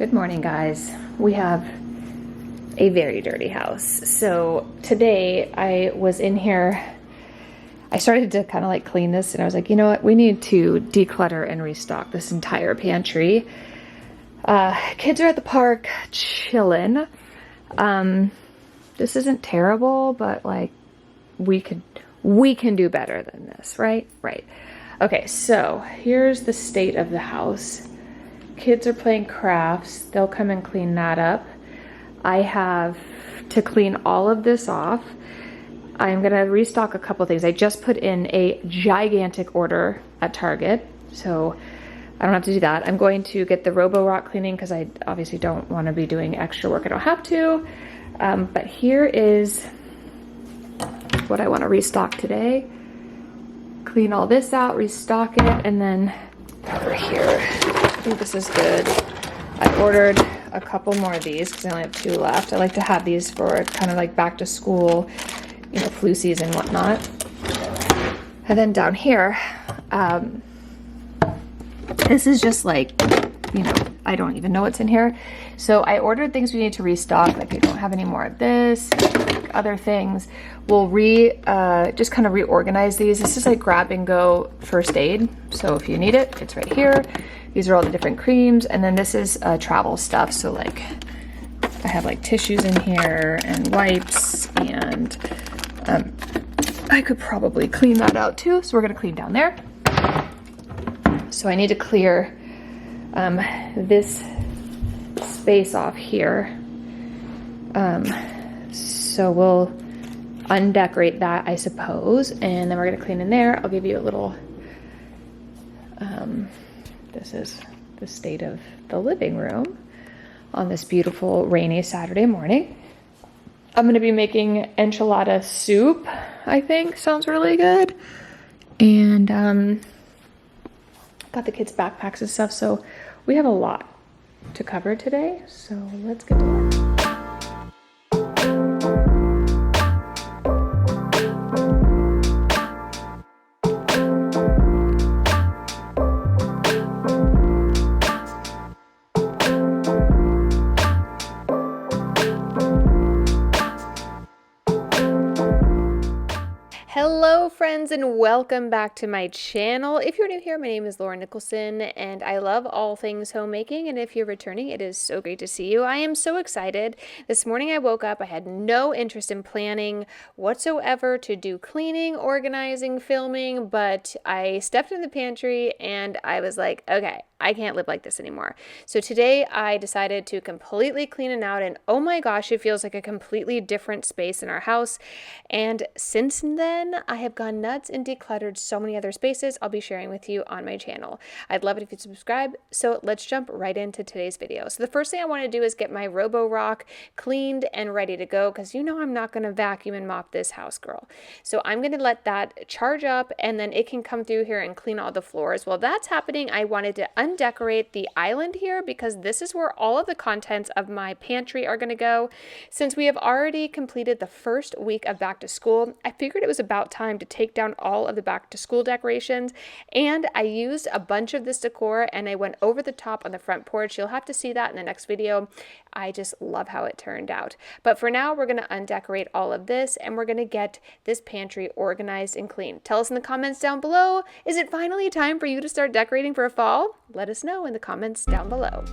Good morning, guys. We have a very dirty house. So today I was in here, I started to kind of like clean this and I was like, you know what, we need to declutter and restock this entire pantry. Kids are at the park chilling. This isn't terrible, but like we can do better than this, right? Right. Okay, so here's the state of the house. Kids are playing crafts. They'll come and clean that up. I have to clean all of this off. I'm gonna restock a couple things. I just put in a gigantic order at Target, so I don't have to do that. I'm going to get the Robo-Rock cleaning because I obviously don't want to be doing extra work I don't have to. But here is what I want to restock today. Clean all this out, restock it, and then over here, I think this is good. I ordered a couple more of these because I only have 2 left. I like to have these for kind of like back to school, you know, flu season and whatnot. And then down here, this is just like, you know, I don't even know what's in here. So I ordered things we need to restock. Like I don't have any more of this, like other things. We'll just kind of reorganize these. This is like grab and go first aid. So if you need it, it's right here. These are all the different creams. And then this is travel stuff. So like I have like tissues in here and wipes, and I could probably clean that out too. So we're gonna clean down there. So I need to clear this space off here. So we'll undecorate that, I suppose, and then we're gonna clean in there. I'll give you a little, this is the state of the living room on this beautiful rainy Saturday morning. I'm gonna be making enchilada soup, I think. Sounds really good. And got the kids' backpacks and stuff, so we have a lot to cover today, so let's get to work. Hello friends, and welcome back to my channel. If you're new here, my name is Nicholsen and I love all things homemaking, and if you're returning, it is so great to see you. I am so excited. This morning I woke up, I had no interest in planning whatsoever to do cleaning, organizing, filming, but I stepped in the pantry and I was like, okay, I can't live like this anymore. So today I decided to completely clean it out, and oh my gosh, it feels like a completely different space in our house. And since then, I have gone nuts and decluttered so many other spaces I'll be sharing with you on my channel. I'd love it if you'd subscribe. So let's jump right into today's video. So the first thing I want to do is get my Robo-Rock cleaned and ready to go, because you know I'm not going to vacuum and mop this house, girl. So I'm going to let that charge up, and then it can come through here and clean all the floors. While that's happening, I wanted to undecorate the island here, because this is where all of the contents of my pantry are going to go. Since we have already completed the first week of back to school, I figured it was about time to take down all of the back to school decorations, and I used a bunch of this decor and I went over the top on the front porch. You'll have to see that in the next video. I just love how it turned out. But for now, we're going to undecorate all of this and we're going to get this pantry organized and clean. Tell us in the comments down below, is it finally time for you to start decorating for fall? Let us know in the comments down below.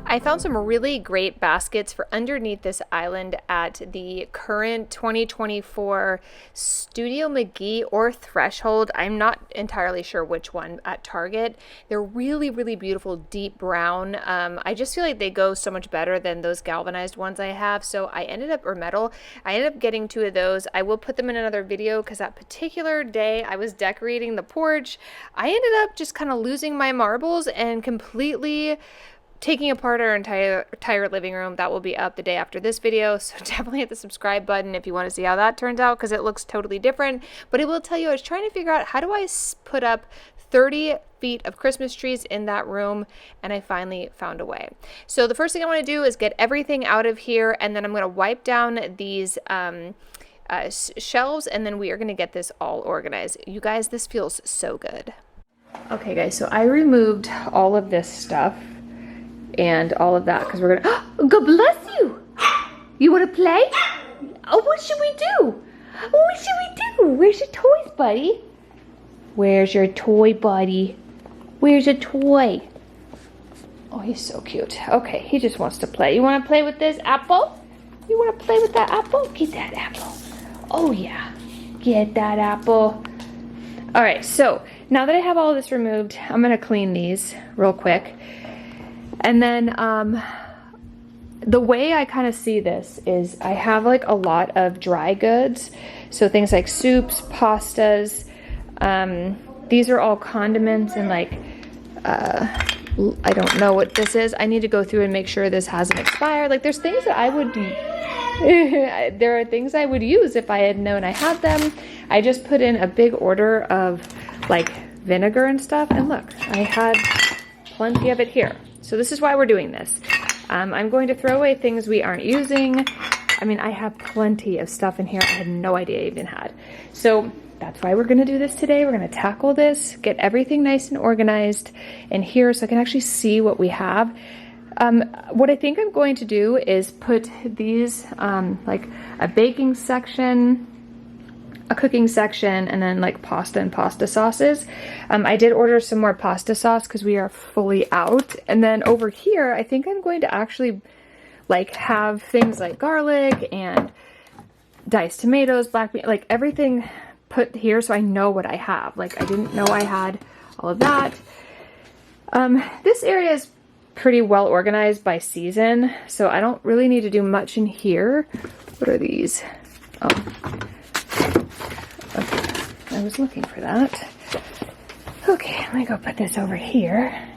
I found some really great baskets for underneath this island at the current 2024 Studio McGee or Threshold. I'm not entirely sure which one at Target. They're really, really beautiful, deep brown. I just feel like they go so much better than those galvanized ones I have. So I ended up, or metal, I ended up getting 2 of those. I will put them in another video because that particular day I was decorating the porch. I ended up just kind of losing my marbles and completely taking apart our entire living room. That will be up the day after this video, so definitely hit the subscribe button if you want to see how that turns out, because it looks totally different. But it will tell you, I was trying to figure out, how do I put up 30 feet of Christmas trees in that room, and I finally found a way. So the first thing I want to do is get everything out of here, and then I'm going to wipe down these shelves, and then we are going to get this all organized. You guys, this feels so good. Okay guys, so I removed all of this stuff and all of that, because we're gonna, oh, God bless you! You wanna play? Oh, what should we do? What should we do? Where's your toys, buddy? Where's your toy, buddy? Where's your toy? Oh, he's so cute. Okay, he just wants to play. You wanna play with this apple? You wanna play with that apple? Get that apple. Oh yeah, get that apple. All right, so now that I have all of this removed, I'm gonna clean these real quick. And then the way I kind of see this is I have like a lot of dry goods. So things like soups, pastas, these are all condiments, and like, I don't know what this is. I need to go through and make sure this hasn't expired. Like there's things that I would do. There are things I would use if I had known I had them. I just put in a big order of like vinegar and stuff, and look, I had plenty of it here. So this is why we're doing this. I'm going to throw away things we aren't using. I mean, I have plenty of stuff in here I had no idea I even had. So that's why we're gonna do this today. We're gonna tackle this, get everything nice and organized in here so I can actually see what we have. What I think I'm going to do is put these, like a baking section, a cooking section, and then like pasta and pasta sauces. I did order some more pasta sauce because we are fully out. And then over here, I think I'm going to actually like have things like garlic and diced tomatoes, black bean, like everything put here so I know what I have. Like I didn't know I had all of that. This area is pretty well organized by season, so I don't really need to do much in here. What are these? Oh. Okay, I was looking for that. Okay, let me go put this over here.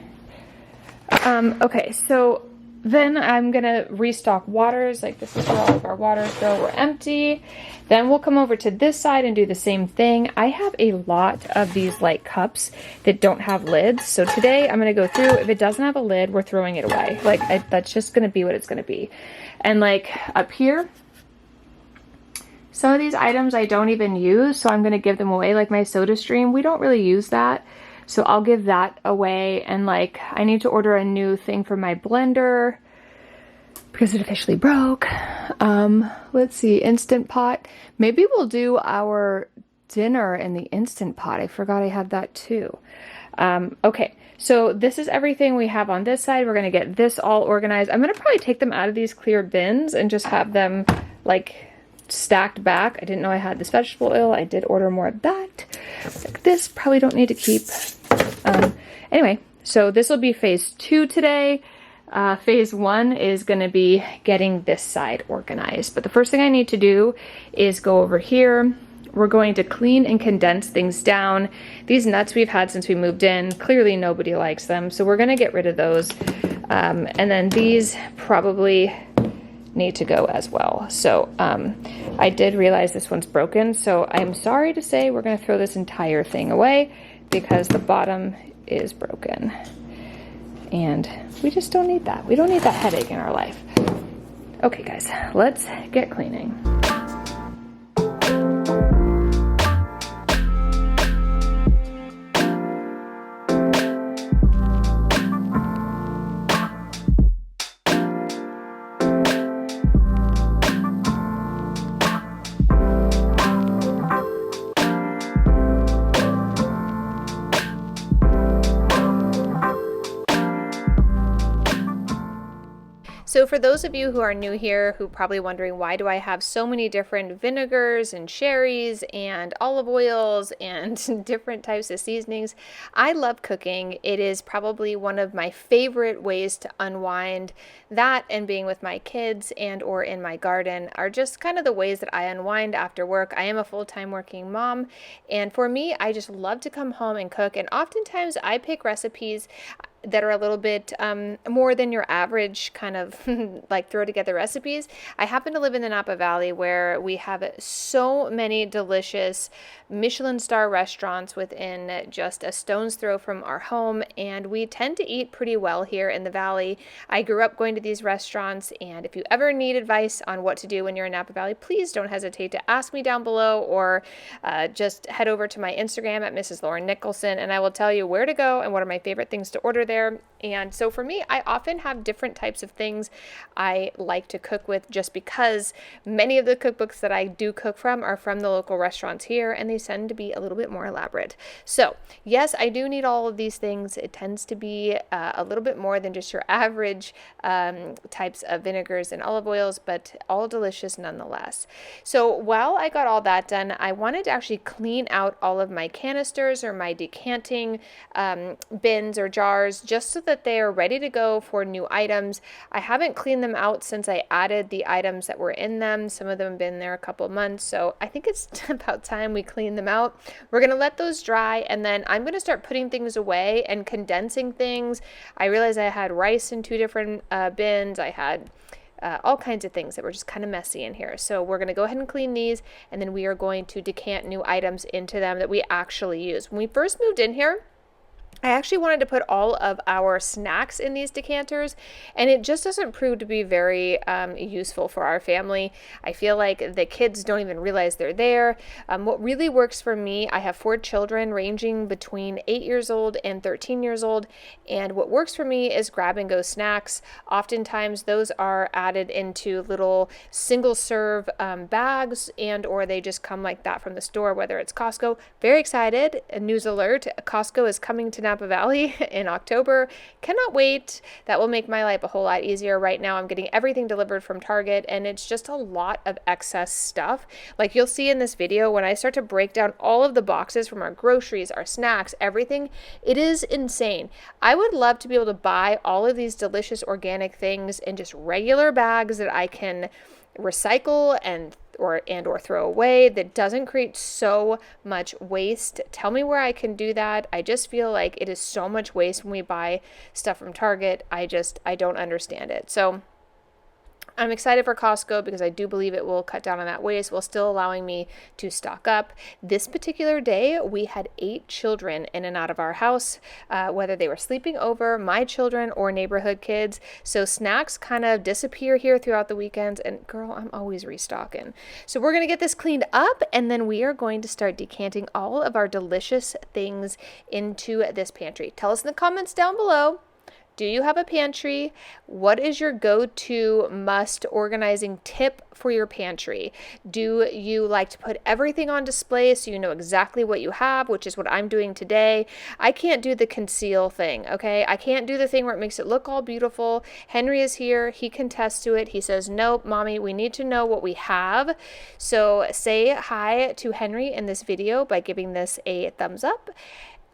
Okay, so then I'm gonna restock waters. Like this is where all of our waters go. We're empty. Then we'll come over to this side and do the same thing. I have a lot of these like cups that don't have lids. So today I'm gonna go through. If it doesn't have a lid, we're throwing it away. Like that's just gonna be what it's gonna be. And like up here, some of these items I don't even use, so I'm gonna give them away. Like my soda stream, we don't really use that. So I'll give that away. And like, I need to order a new thing for my blender because it officially broke. Let's see, Instant Pot. Maybe we'll do our dinner in the Instant Pot. I forgot I had that too. Okay, so this is everything we have on this side. We're gonna get this all organized. I'm gonna probably take them out of these clear bins and just have them like stacked back. I didn't know I had this vegetable oil. I did order more of that. Like this, probably don't need to keep. Anyway, so this will be phase 2 today. Phase 1 is going to be getting this side organized. But the first thing I need to do is go over here. We're going to clean and condense things down. These nuts we've had since we moved in. Clearly nobody likes them, so we're going to get rid of those. And then these probably need to go as well. So I did realize this one's broken, so I'm sorry to say we're going to throw this entire thing away because the bottom is broken. And we just don't need that. We don't need that headache in our life. Okay guys, let's get cleaning. So for those of you who are new here, who are probably wondering why do I have so many different vinegars and sherries and olive oils and different types of seasonings, I love cooking. It is probably one of my favorite ways to unwind. That and being with my kids and or in my garden are just kind of the ways that I unwind after work. I am a full-time working mom, and for me, I just love to come home and cook, and oftentimes I pick recipes. that are a little bit more than your average kind of like throw together recipes. I happen to live in the Napa Valley where we have so many delicious Michelin star restaurants within just a stone's throw from our home, and we tend to eat pretty well here in the valley. I grew up going to these restaurants, and if you ever need advice on what to do when you're in Napa Valley, please don't hesitate to ask me down below, or just head over to my Instagram at Mrs. Lauren Nicholson, and I will tell you where to go and what are my favorite things to order there. And so for me, I often have different types of things I like to cook with, just because many of the cookbooks that I do cook from are from the local restaurants here, and they tend to be a little bit more elaborate. So yes, I do need all of these things. It tends to be a little bit more than just your average types of vinegars and olive oils, but all delicious nonetheless. So while I got all that done, I wanted to actually clean out all of my canisters or my decanting bins or jars, just so that they are ready to go for new items. I haven't cleaned them out since I added the items that were in them. Some of them have been there a couple months, so I think it's about time we clean them out. We're going to let those dry, and then I'm going to start putting things away and condensing things. I realized I had rice in two different bins. I had all kinds of things that were just kind of messy in here. So we're going to go ahead and clean these, and then we are going to decant new items into them that we actually use. When we first moved in here, I actually wanted to put all of our snacks in these decanters, and it just doesn't prove to be very useful for our family. I feel like the kids don't even realize they're there. What really works for me, I have 4 children ranging between 8 years old and 13 years old, and what works for me is grab and go snacks. Oftentimes those are added into little single serve bags, and or they just come like that from the store, whether it's Costco. Very excited, a news alert, Costco is coming to Napa Valley in October. Cannot wait. That will make my life a whole lot easier. Right now I'm getting everything delivered from Target, and it's just a lot of excess stuff. Like you'll see in this video, when I start to break down all of the boxes from our groceries, our snacks, everything, it is insane. I would love to be able to buy all of these delicious organic things in just regular bags that I can recycle and or throw away, that doesn't create so much waste. Tell me where I can do that. I just feel like it is so much waste when we buy stuff from Target. I don't understand it. So I'm excited for Costco because I do believe it will cut down on that waste while still allowing me to stock up. This particular day, we had 8 children in and out of our house, whether they were sleeping over, my children, or neighborhood kids. So snacks kind of disappear here throughout the weekends, and girl, I'm always restocking. So we're going to get this cleaned up, and then we are going to start decanting all of our delicious things into this pantry. Tell us in the comments down below. Do you have a pantry? What is your go-to must organizing tip for your pantry? Do you like to put everything on display so you know exactly what you have, which is what I'm doing today? I can't do the conceal thing, okay? I can't do the thing where it makes it look all beautiful. Henry is here. He can attest to it. He says, nope, mommy, we need to know what we have. So say hi to Henry in this video by giving this a thumbs up.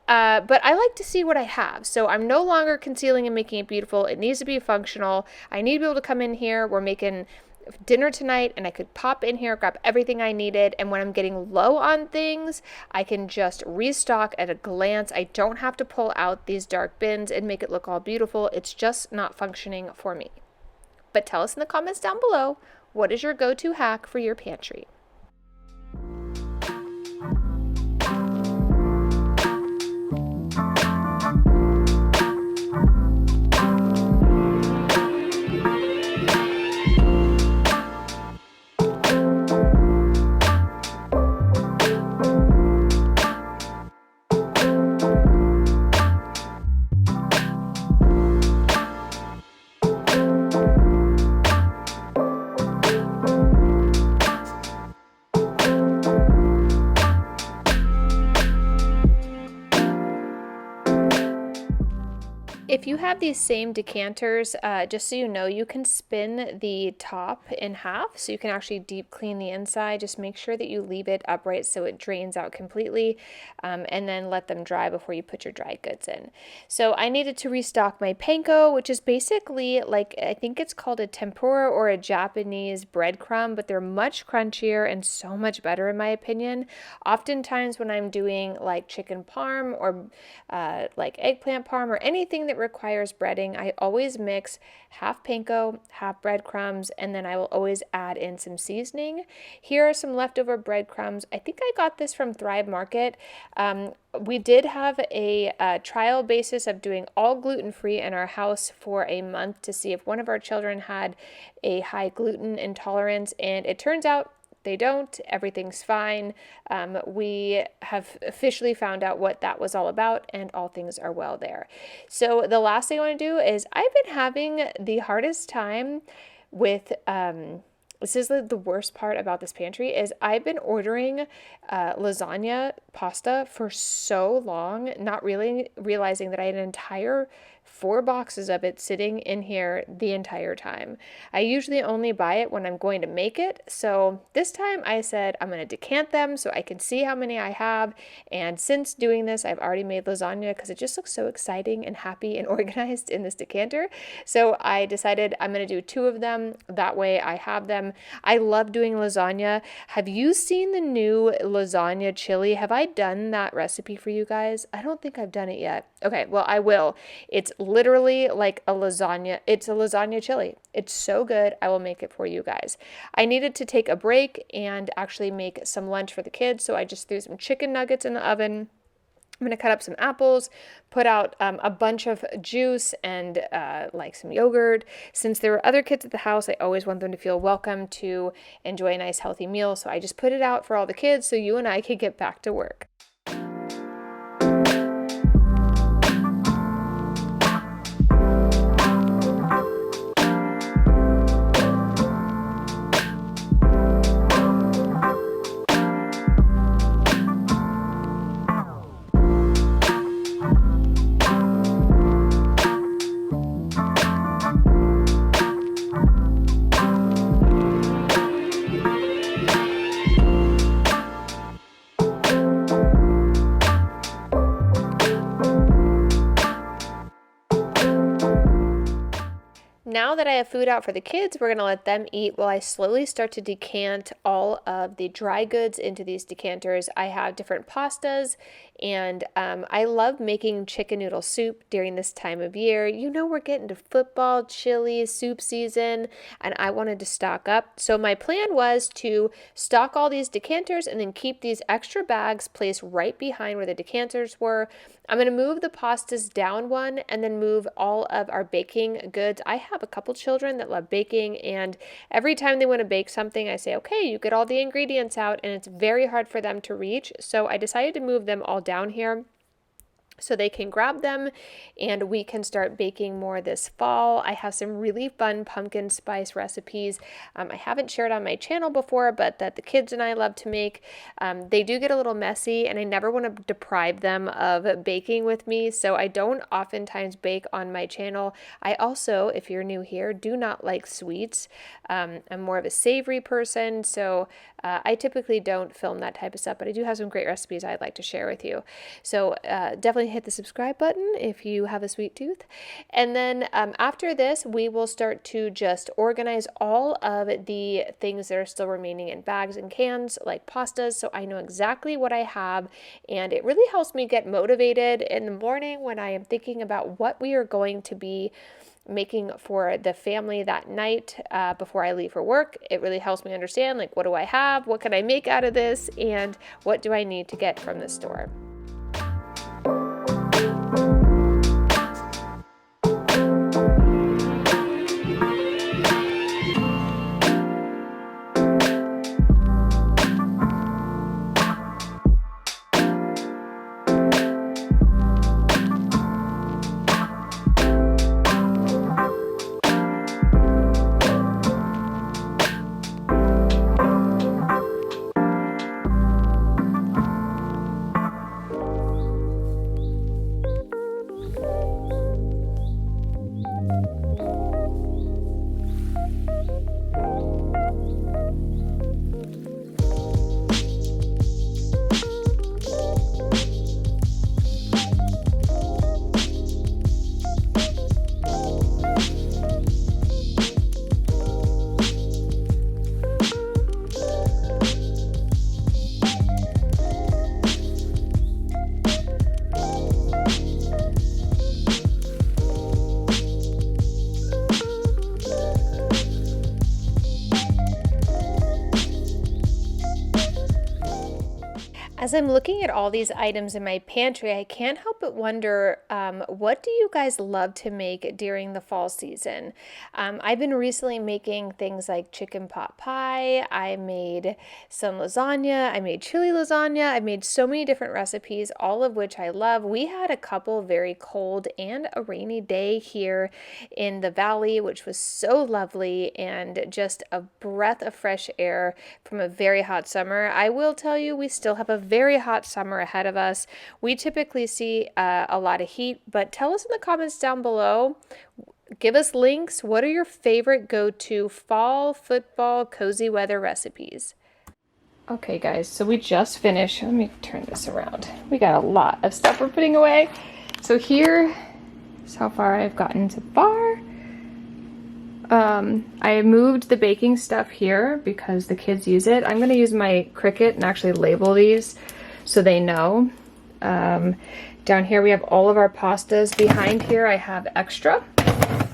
But I like to see what I have. So I'm no longer concealing and making it beautiful. It needs to be functional. I need to be able to come in here. We're making dinner tonight, and I could pop in here, grab everything I needed. And when I'm getting low on things, I can just restock at a glance. I don't have to pull out these dark bins and make it look all beautiful. It's just not functioning for me. But tell us in the comments down below, what is your go-to hack for your pantry? If you have these same decanters, just so you know, you can spin the top in half so you can actually deep clean the inside. Just make sure that you leave it upright so it drains out completely, and then let them dry before you put your dry goods in. So I needed to restock my panko, which is basically like, I think it's called a tempura or a Japanese breadcrumb, but they're much crunchier and so much better in my opinion. Oftentimes when I'm doing like chicken parm or like eggplant parm or anything that requires breading, I always mix half panko, half breadcrumbs, and then I will always add in some seasoning. Here are some leftover breadcrumbs. I think I got this from Thrive Market. We did have a trial basis of doing all gluten-free in our house for a month to see if one of our children had a high gluten intolerance, and it turns out they don't. Everything's fine. We have officially found out what that was all about, and all things are well there. So the last thing I want to do is I've been having the hardest time with this is the worst part about this pantry is I've been ordering lasagna pasta for so long, not really realizing that I had an entire 4 boxes of it sitting in here the entire time. I usually only buy it when I'm going to make it. So this time I said I'm going to decant them so I can see how many I have. And since doing this, I've already made lasagna because it just looks so exciting and happy and organized in this decanter. So I decided I'm going to do 2 of them. That way I have them. I love doing lasagna. Have you seen the new lasagna chili? Have I done that recipe for you guys? I don't think I've done it yet. Okay, well, I will. It's literally like a lasagna. It's a lasagna chili. It's so good. I will make it for you guys. I needed to take a break and actually make some lunch for the kids, so I just threw some chicken nuggets in the oven. I'm going to cut up some apples, put out a bunch of juice and like some yogurt. Since there were other kids at the house, I always want them to feel welcome to enjoy a nice healthy meal. So I just put it out for all the kids so you and I could get back to work. Now that I have food out for the kids, we're going to let them eat while I slowly start to decant all of the dry goods into these decanters. I have different pastas, and I love making chicken noodle soup during this time of year. You know, we're getting to football, chili, soup season, and I wanted to stock up. So my plan was to stock all these decanters and then keep these extra bags placed right behind where the decanters were. I'm going to move the pastas down one and then move all of our baking goods. I have a couple children that love baking, and every time they want to bake something, I say, okay, you get all the ingredients out, and it's very hard for them to reach. So I decided to move them all down here so they can grab them and we can start baking more this fall. I have some really fun pumpkin spice recipes I haven't shared on my channel before, but that the kids and I love to make. They do get a little messy, and I never want to deprive them of baking with me, so I don't oftentimes bake on my channel. I also, if you're new here, do not like sweets. I'm more of a savory person, so I typically don't film that type of stuff, but I do have some great recipes I'd like to share with you. So definitely hit the subscribe button if you have a sweet tooth. And then after this, we will start to just organize all of the things that are still remaining in bags and cans, like pastas, so I know exactly what I have, and it really helps me get motivated in the morning when I am thinking about what we are going to be making for the family that night before I leave for work. It really helps me understand, like, what do I have, what can I make out of this, and what do I need to get from the store. As I'm looking at all these items in my pantry, I can't help but wonder, what do you guys love to make during the fall season? I've been recently making things like chicken pot pie. I made some lasagna. I made chili lasagna. I made so many different recipes, all of which I love. We had a couple very cold and a rainy day here in the valley, which was so lovely and just a breath of fresh air from a very hot summer. I will tell you, we still have a very hot summer ahead of us. We typically see a lot of heat, but tell us in the comments down below. Give us links. What are your favorite go-to fall football cozy weather recipes? Okay guys, so we just finished. Let me turn this around. We got a lot of stuff we're putting away. So here is how far I've gotten so far. I moved the baking stuff here because the kids use it. I'm going to use my Cricut and actually label these so they know. Down here we have all of our pastas. Behind here I have extra,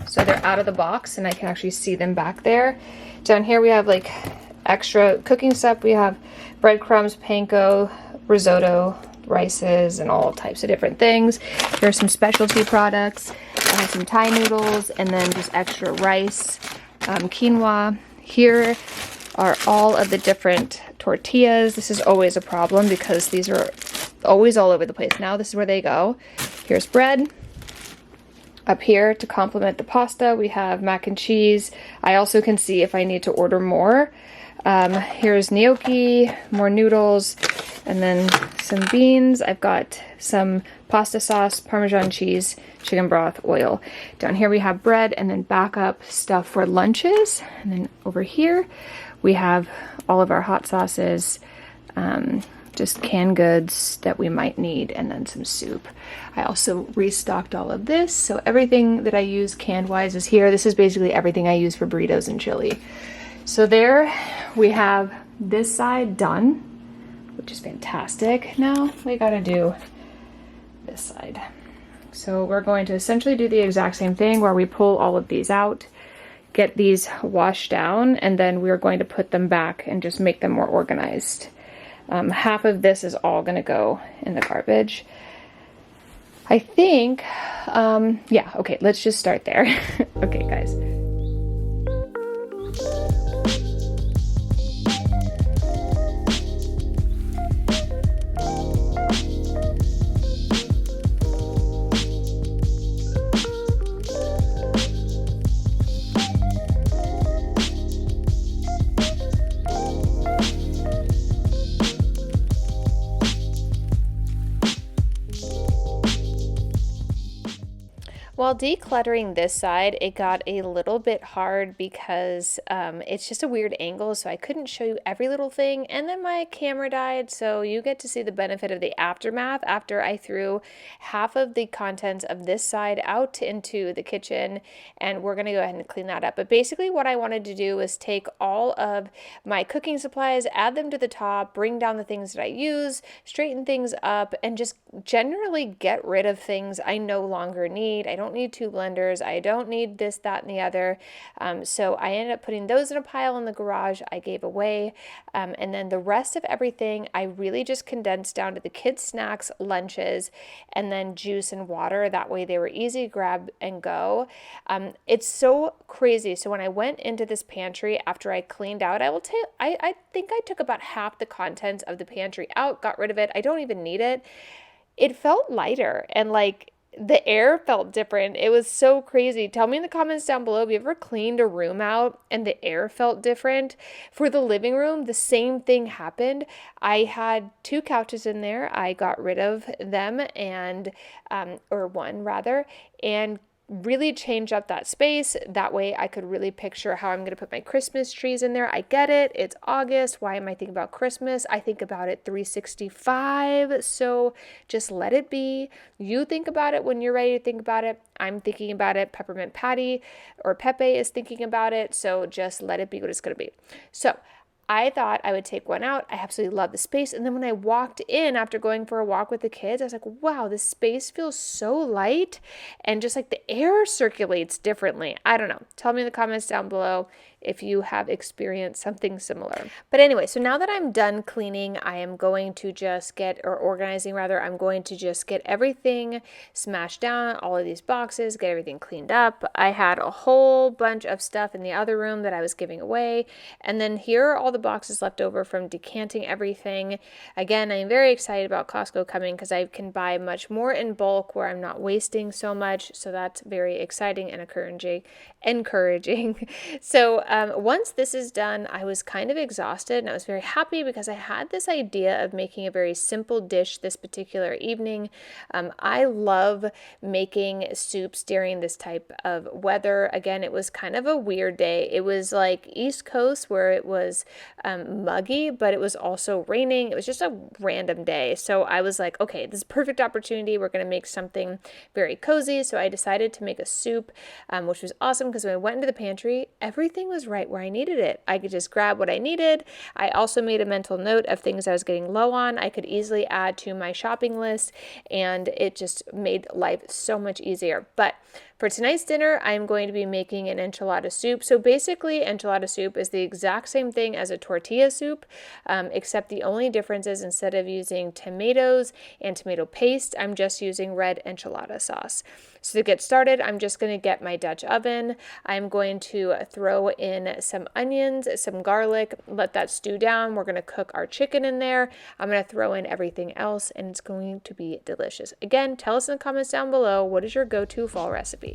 so they're out of the box and I can actually see them back there. Down here we have like extra cooking stuff. We have breadcrumbs, panko, risotto, rices, and all types of different things. There are some specialty products. I have some Thai noodles and then just extra rice, quinoa. Here are all of the different tortillas. This is always a problem because these are always all over the place. Now this is where they go. Here's bread. Up here to complement the pasta, we have mac and cheese. I also can see if I need to order more. Here's gnocchi, more noodles, and then some beans. I've got some pasta sauce, Parmesan cheese, chicken broth, oil. Down here we have bread and then backup stuff for lunches. And then over here we have all of our hot sauces, just canned goods that we might need, and then some soup. I also restocked all of this, so everything that I use canned wise is here. This is basically everything I use for burritos and chili. So there we have this side done, which is fantastic. Now we gotta do this side. So we're going to essentially do the exact same thing where we pull all of these out, get these washed down, and then we're going to put them back and just make them more organized. Half of this is all gonna go in the garbage. I think, yeah, okay, let's just start there. Okay, guys. While decluttering this side, it got a little bit hard because it's just a weird angle, so I couldn't show you every little thing, and then my camera died, so you get to see the benefit of the aftermath after I threw half of the contents of this side out into the kitchen, and we're going to go ahead and clean that up. But basically what I wanted to do was take all of my cooking supplies, add them to the top, bring down the things that I use, straighten things up, and just generally get rid of things I no longer need. I don't need 2 blenders. I don't need this, that, and the other. So I ended up putting those in a pile in the garage I gave away. And then the rest of everything, I really just condensed down to the kids' snacks, lunches, and then juice and water. That way they were easy to grab and go. It's so crazy. So when I went into this pantry after I cleaned out, I think I took about half the contents of the pantry out, got rid of it. I don't even need it. It felt lighter and like the air felt different. It was so crazy. Tell me in the comments down below, have you ever cleaned a room out and the air felt different? For the living room, the same thing happened. I had 2 couches in there. I got rid of them and, or one rather, and really change up that space. That way I could really picture how I'm going to put my Christmas trees in there. I get it. It's August. Why am I thinking about Christmas? I think about it 365. So just let it be. You think about it when you're ready to think about it. I'm thinking about it. Peppermint Patty or Pepe is thinking about it. So just let it be what it's going to be. So I thought I would take one out. I absolutely love the space. And then when I walked in after going for a walk with the kids, I was like, wow, this space feels so light and just like the air circulates differently. I don't know. Tell me in the comments down below if you have experienced something similar. But anyway, so now that I'm done cleaning, I am going to just organizing rather, I'm going to just get everything smashed down, all of these boxes, get everything cleaned up. I had a whole bunch of stuff in the other room that I was giving away. And then here are all the boxes left over from decanting everything. Again, I'm very excited about Costco coming because I can buy much more in bulk where I'm not wasting so much. So that's very exciting and encouraging. So once this is done, I was kind of exhausted and I was very happy because I had this idea of making a very simple dish this particular evening. I love making soups during this type of weather. Again, it was kind of a weird day. It was like East Coast where it was muggy, but it was also raining. It was just a random day. So I was like, okay, this is a perfect opportunity. We're going to make something very cozy. So I decided to make a soup, which was awesome because when I went into the pantry, everything was right where I needed it. I could just grab what I needed. I also made a mental note of things I was getting low on. I could easily add to my shopping list, and it just made life so much easier. But for tonight's dinner, I'm going to be making an enchilada soup. So basically, enchilada soup is the exact same thing as a tortilla soup, except the only difference is instead of using tomatoes and tomato paste, I'm just using red enchilada sauce. So to get started, I'm just going to get my Dutch oven. I'm going to throw in some onions, some garlic, let that stew down. We're going to cook our chicken in there. I'm going to throw in everything else, and it's going to be delicious. Again, tell us in the comments down below, what is your go-to fall recipe?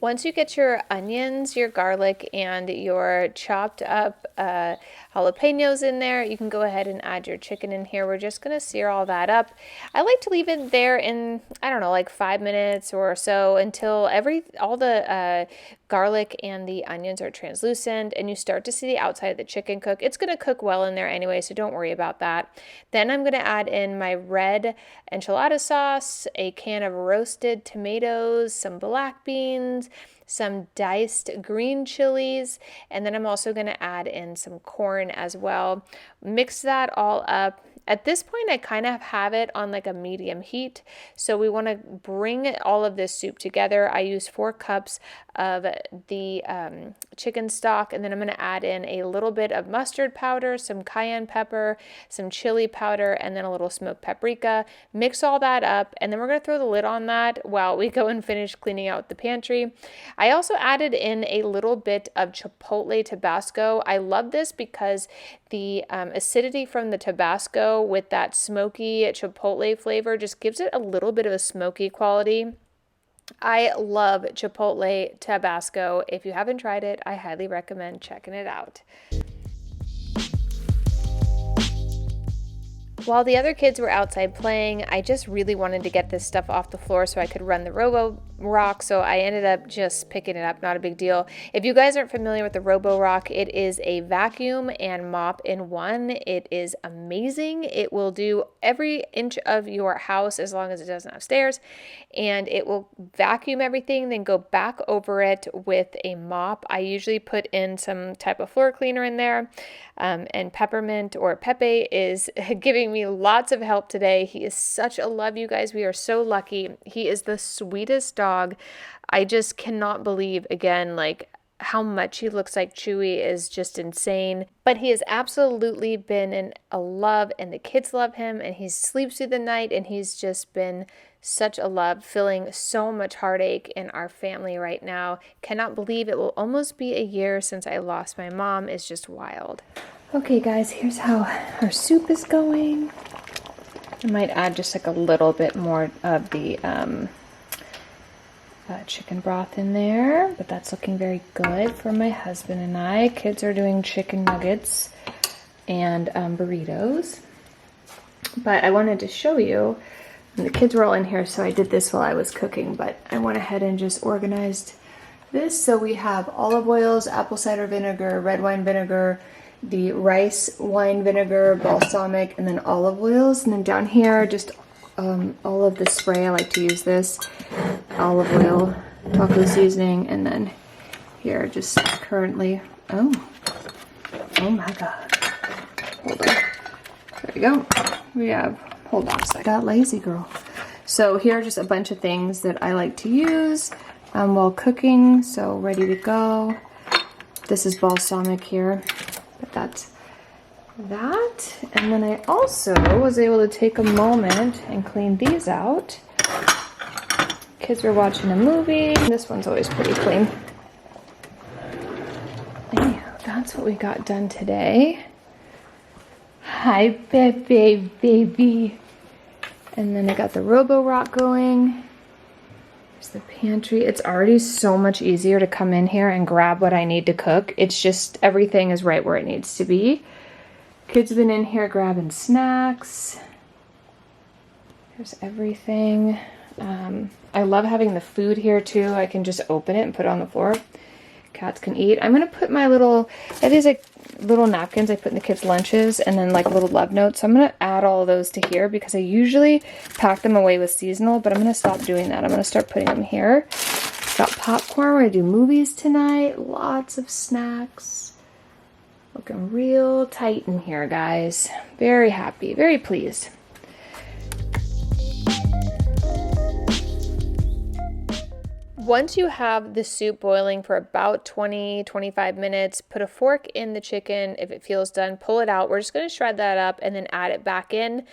Once you get your onions, your garlic, and your chopped up jalapeños in there, you can go ahead and add your chicken in here. We're just going to sear all that up. I like to leave it there in, I don't know, like 5 minutes or so until all the garlic and the onions are translucent and you start to see the outside of the chicken cook. It's going to cook well in there anyway, so don't worry about that. Then I'm going to add in my red enchilada sauce, a can of roasted tomatoes, some black beans, some diced green chilies, and then I'm also going to add in some corn as well. Mix that all up. At this point, I kind of have it on like a medium heat. So we want to bring all of this soup together. I use 4 cups of the chicken stock, and then I'm going to add in a little bit of mustard powder, some cayenne pepper, some chili powder, and then a little smoked paprika. Mix all that up, and then we're going to throw the lid on that while we go and finish cleaning out the pantry. I also added in a little bit of Chipotle Tabasco. I love this because the acidity from the Tabasco with that smoky Chipotle flavor just gives it a little bit of a smoky quality. I love Chipotle Tabasco. If you haven't tried it, I highly recommend checking it out. While the other kids were outside playing, I just really wanted to get this stuff off the floor so I could run the Robo-Rock, so I ended up just picking it up, not a big deal. If you guys aren't familiar with the Robo-Rock, it is a vacuum and mop in one. It is amazing. It will do every inch of your house as long as it doesn't have stairs, and it will vacuum everything, then go back over it with a mop. I usually put in some type of floor cleaner in there, and Peppermint or Pepe is giving me lots of help today. He is such a love, you guys. We are so lucky. He is the sweetest dog. I just cannot believe, again, like how much he looks like Chewy is just insane. But he has absolutely been a love, and the kids love him, and he sleeps through the night, and he's just been such a love, filling so much heartache in our family right now. Cannot believe it will almost be a year since I lost my mom. It's just wild. Okay guys, here's how our soup is going. I might add just like a little bit more of the chicken broth in there, but that's looking very good for my husband and I. Kids are doing chicken nuggets and burritos. But I wanted to show you, and the kids were all in here, so I did this while I was cooking, but I went ahead and just organized this. So we have olive oils, apple cider vinegar, red wine vinegar, the rice wine vinegar, balsamic, and then olive oils. And then down here, just all of the spray. I like to use this. Olive oil, taco seasoning, and then here just currently, oh my God. Hold on. There we go. We have, hold on a second. Got lazy girl. So here are just a bunch of things that I like to use while cooking. So ready to go. This is balsamic here, but that's that. And then I also was able to take a moment and clean these out. Kids were watching a movie. This one's always pretty clean. Anyhow, that's what we got done today. Hi, baby. And then I got the Robo-Rock going. There's the pantry. It's already so much easier to come in here and grab what I need to cook. It's just everything is right where it needs to be. Kids have been in here grabbing snacks. There's everything. I love having the food here too. I can just open it and put it on the floor. Cats can eat. I'm gonna put my little, that is like little napkins I put in the kids' lunches, and then like little love notes. So I'm gonna add all of those to here because I usually pack them away with seasonal, but I'm gonna stop doing that. I'm gonna start putting them here. Got popcorn. We're gonna do movies tonight. Lots of snacks. Looking real tight in here, guys. Very happy, very pleased. Once you have the soup boiling for about 20-25 minutes, put a fork in the chicken. If it feels done, pull it out. We're just going to shred that up and then add it back in.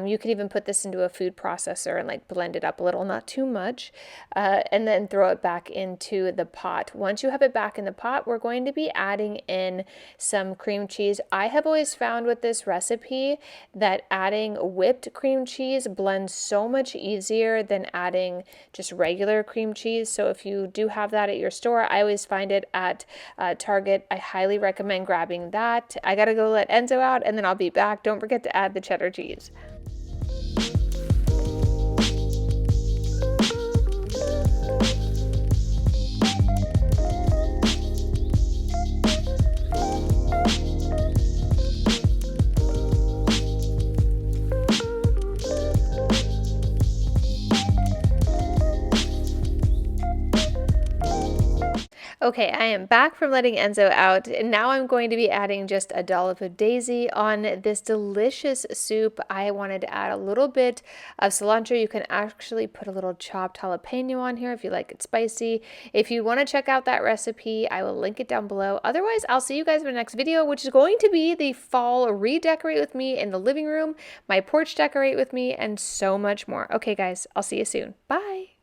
You could even put this into a food processor and like blend it up a little, not too much, and then throw it back into the pot. Once you have it back in the pot, we're going to be adding in some cream cheese. I have always found with this recipe that adding whipped cream cheese blends so much easier than adding just regular cream cheese. So if you do have that at your store, I always find it at Target. I highly recommend grabbing that. I gotta go let Enzo out and then I'll be back. Don't forget to add the cheddar cheese. Okay, I am back from letting Enzo out, and now I'm going to be adding just a dollop of daisy on this delicious soup. I wanted to add a little bit of cilantro. You can actually put a little chopped jalapeno on here if you like it spicy. If you want to check out that recipe, I will link it down below. Otherwise, I'll see you guys in the next video, which is going to be the fall redecorate with me in the living room, my porch decorate with me, and so much more. Okay, guys, I'll see you soon. Bye.